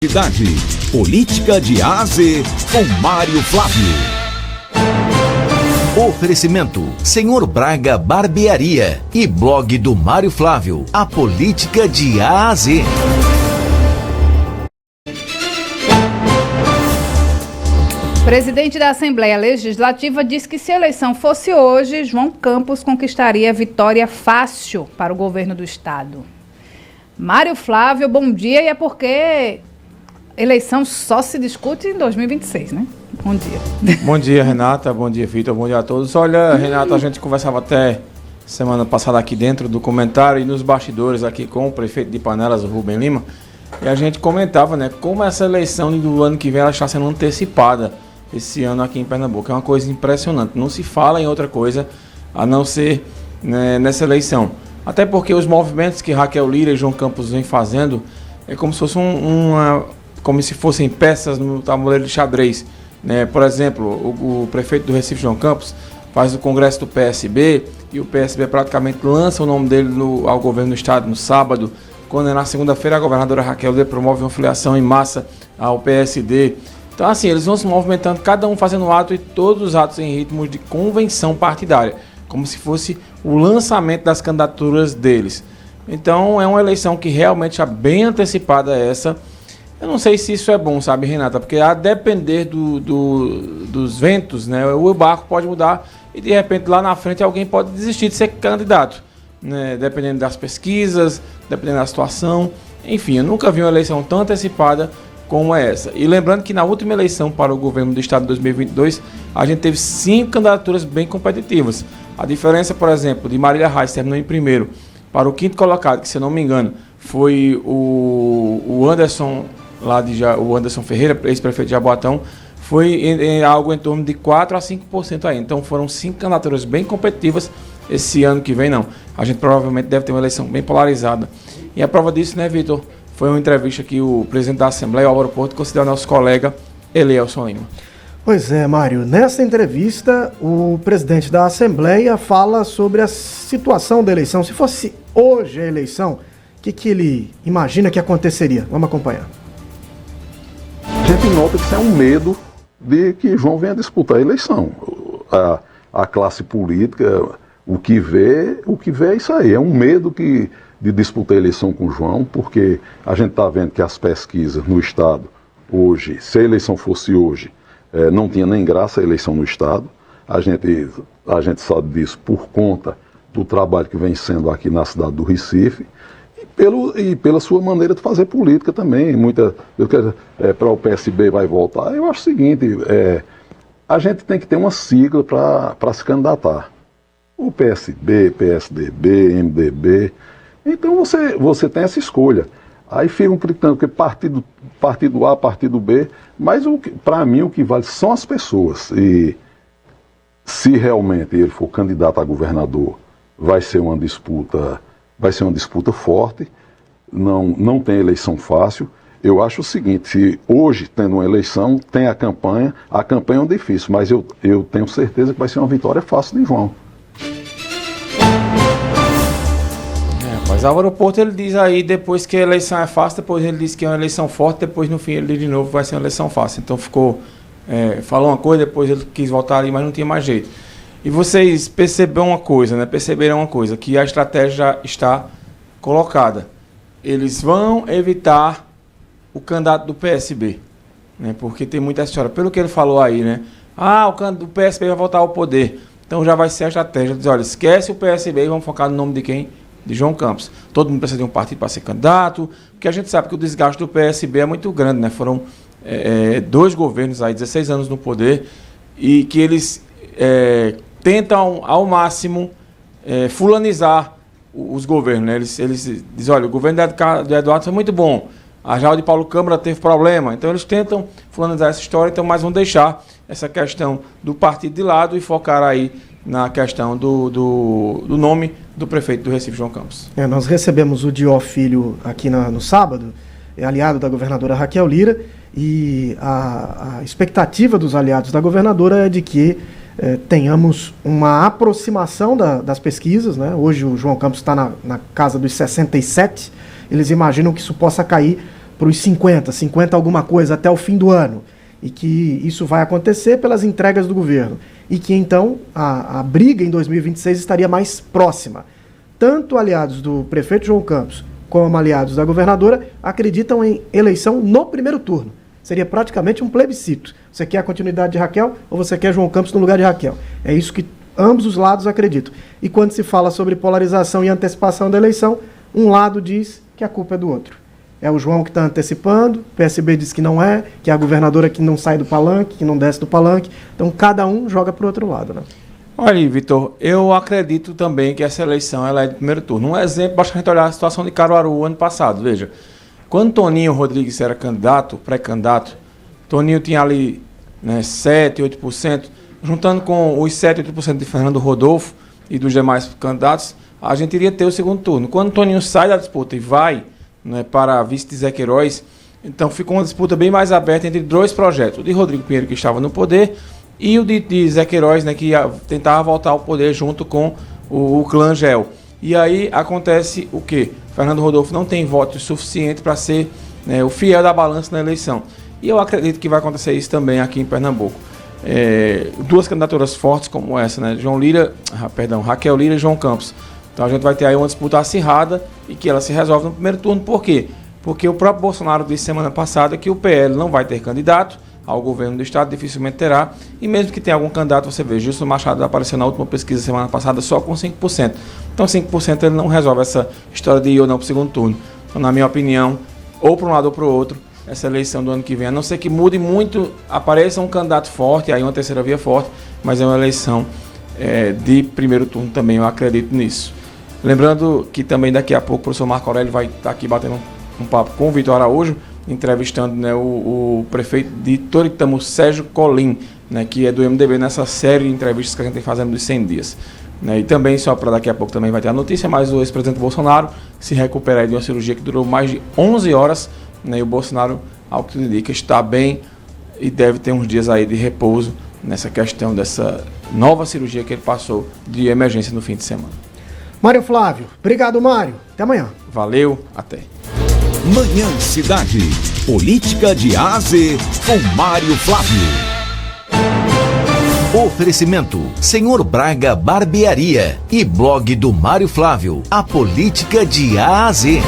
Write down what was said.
Cidade, política de A a Z, com Mário Flávio. Oferecimento, Senhor Braga Barbearia e blog do Mário Flávio, a política de A a Z. Presidente da Assembleia Legislativa diz que se a eleição fosse hoje, João Campos conquistaria vitória fácil para o governo do estado. Mário Flávio, bom dia, e é porque eleição só se discute em 2026, né? Bom dia. Bom dia, Renata. Bom dia, Vitor. Bom dia a todos. Olha, Renata, a gente conversava até semana passada aqui dentro do comentário e nos bastidores aqui com o prefeito de Panelas, o Rubem Lima, e a gente comentava, né, como essa eleição do ano que vem ela está sendo antecipada esse ano aqui em Pernambuco. É uma coisa impressionante. Não se fala em outra coisa a não ser, né, nessa eleição. Até porque os movimentos que Raquel Lira e João Campos vêm fazendo é como se fosse como se fossem peças no tabuleiro de xadrez, né? Por exemplo, o prefeito do Recife, João Campos, faz o congresso do PSB e o PSB praticamente lança o nome dele ao governo do estado no sábado, quando na segunda-feira a governadora Raquel Lira promove uma filiação em massa ao PSD. Então, assim, eles vão se movimentando, cada um fazendo um ato e todos os atos em ritmo de convenção partidária, como se fosse o lançamento das candidaturas deles. Então, é uma eleição que realmente está bem antecipada essa. Eu não sei se isso é bom, sabe, Renata? Porque a depender dos ventos, né, o barco pode mudar e, de repente, lá na frente alguém pode desistir de ser candidato, né, dependendo das pesquisas, dependendo da situação. Enfim, eu nunca vi uma eleição tão antecipada como essa. E lembrando que na última eleição para o governo do estado de 2022, a gente teve 5 candidaturas bem competitivas. A diferença, por exemplo, de Marília Reis terminou em primeiro para o 5º colocado, que se eu não me engano, foi o Anderson, o Anderson Ferreira, ex-prefeito de Jaboatão, foi em algo em torno de 4% a 5% aí. Então foram 5 candidaturas bem competitivas. Esse ano que vem não. A gente provavelmente deve ter uma eleição bem polarizada. E a prova disso, né, Vitor? Foi uma entrevista que o presidente da Assembleia, Álvaro Porto, considerou nosso colega Elielson Lima. Pois é, Mário. Nessa entrevista, o presidente da Assembleia fala sobre a situação da eleição. Se fosse hoje a eleição, o que ele imagina que aconteceria? Vamos acompanhar. A gente nota que isso é um medo de que João venha disputar a eleição. A classe política, o que vê é isso aí. É um medo de disputar a eleição com João, porque a gente está vendo que as pesquisas no estado hoje, se a eleição fosse hoje, não tinha nem graça a eleição no estado. A gente sabe disso por conta do trabalho que vem sendo aqui na cidade do Recife e pela sua maneira de fazer política também. Para o PSB vai voltar. Eu acho o seguinte, a gente tem que ter uma sigla para se candidatar. O PSB, PSDB, MDB. Então você tem essa escolha. Aí ficam gritando que partido A, partido B, mas para mim o que vale são as pessoas. E se realmente ele for candidato a governador, vai ser uma disputa forte, não tem eleição fácil. Eu acho o seguinte, se hoje tendo uma eleição, tem a campanha é um difícil, mas eu tenho certeza que vai ser uma vitória fácil de João. Mas Álvaro Porto, ele diz aí, depois que a eleição é fácil, depois ele diz que é uma eleição forte, depois no fim ele diz de novo vai ser uma eleição fácil. Então falou uma coisa, depois ele quis voltar ali, mas não tinha mais jeito. E vocês perceberam uma coisa, que a estratégia já está colocada. Eles vão evitar o candidato do PSB, né? Porque tem muita história. Pelo que ele falou aí, né? O candidato do PSB vai voltar ao poder. Então já vai ser a estratégia. Diz, olha, esquece o PSB e vamos focar no nome de quem? De João Campos. Todo mundo precisa de um partido para ser candidato, porque a gente sabe que o desgaste do PSB é muito grande, né? Foram 2 governos aí, 16 anos no poder, e que eles tentam ao máximo fulanizar os governos, né? Eles dizem, olha, o governo do Eduardo foi muito bom, a já o de Paulo Câmara teve problema, então eles tentam fulanizar essa história, então, mas vão deixar essa questão do partido de lado e focar aí na questão do nome do prefeito do Recife, João Campos. Nós recebemos o Dió Filho aqui no sábado, aliado da governadora Raquel Lira, e a expectativa dos aliados da governadora é de que tenhamos uma aproximação das pesquisas, né? Hoje o João Campos está na casa dos 67, eles imaginam que isso possa cair os 50 alguma coisa até o fim do ano, e que isso vai acontecer pelas entregas do governo, e que então a briga em 2026 estaria mais próxima. Tanto aliados do prefeito João Campos como aliados da governadora acreditam em eleição no primeiro turno. Seria praticamente um plebiscito. Você quer a continuidade de Raquel ou você quer João Campos no lugar de Raquel? É isso que ambos os lados acreditam. E quando se fala sobre polarização e antecipação da eleição, um lado diz que a culpa é do outro. É o João que está antecipando, o PSB diz que não é, que é a governadora que não sai do palanque, que não desce do palanque. Então cada um joga para o outro lado, né? Olha, Vitor, eu acredito também que essa eleição ela é de primeiro turno. Um exemplo, basta a gente olhar a situação de Caruaru ano passado. Veja, quando Toninho Rodrigues era candidato, pré-candidato, Toninho tinha ali 7, 8%, juntando com os 7, 8% de Fernando Rodolfo e dos demais candidatos, a gente iria ter o segundo turno. Quando Toninho sai da disputa e vai para vice de Zé Queiroz, então ficou uma disputa bem mais aberta entre dois projetos. O de Rodrigo Pinheiro, que estava no poder, e o de Zé Queiroz, que tentava voltar ao poder junto com o clã Gel. E aí acontece o quê? Fernando Rodolfo não tem voto suficiente para ser o fiel da balança na eleição. E eu acredito que vai acontecer isso também aqui em Pernambuco. Duas candidaturas fortes como essa, Raquel Lira e João Campos. Então a gente vai ter aí uma disputa acirrada e que ela se resolve no primeiro turno. Por quê? Porque o próprio Bolsonaro disse semana passada que o PL não vai ter candidato ao governo do estado, dificilmente terá, e mesmo que tenha algum candidato, você vê, Gilson Machado apareceu na última pesquisa semana passada só com 5%. Então 5% ele não resolve essa história de ir ou não para o segundo turno. Então, na minha opinião, ou para um lado ou para o outro, essa eleição do ano que vem, a não ser que mude muito, apareça um candidato forte, aí uma terceira via forte, mas é uma eleição de primeiro turno também, eu acredito nisso. Lembrando que também daqui a pouco o professor Marco Aurélio vai estar aqui batendo um papo com o Vitor Araújo, entrevistando o prefeito de Toritamo, Sérgio Colim, que é do MDB, nessa série de entrevistas que a gente tem fazendo dos 100 dias. E também, só para daqui a pouco também vai ter a notícia, mas o ex-presidente Bolsonaro se recupera de uma cirurgia que durou mais de 11 horas, e o Bolsonaro, ao que indica, está bem e deve ter uns dias aí de repouso nessa questão dessa nova cirurgia que ele passou de emergência no fim de semana. Mário Flávio, obrigado, Mário. Até amanhã. Valeu, até. Manhã Cidade. Política de A a Z com Mário Flávio. Oferecimento: Senhor Braga Barbearia e blog do Mário Flávio. A política de A a Z.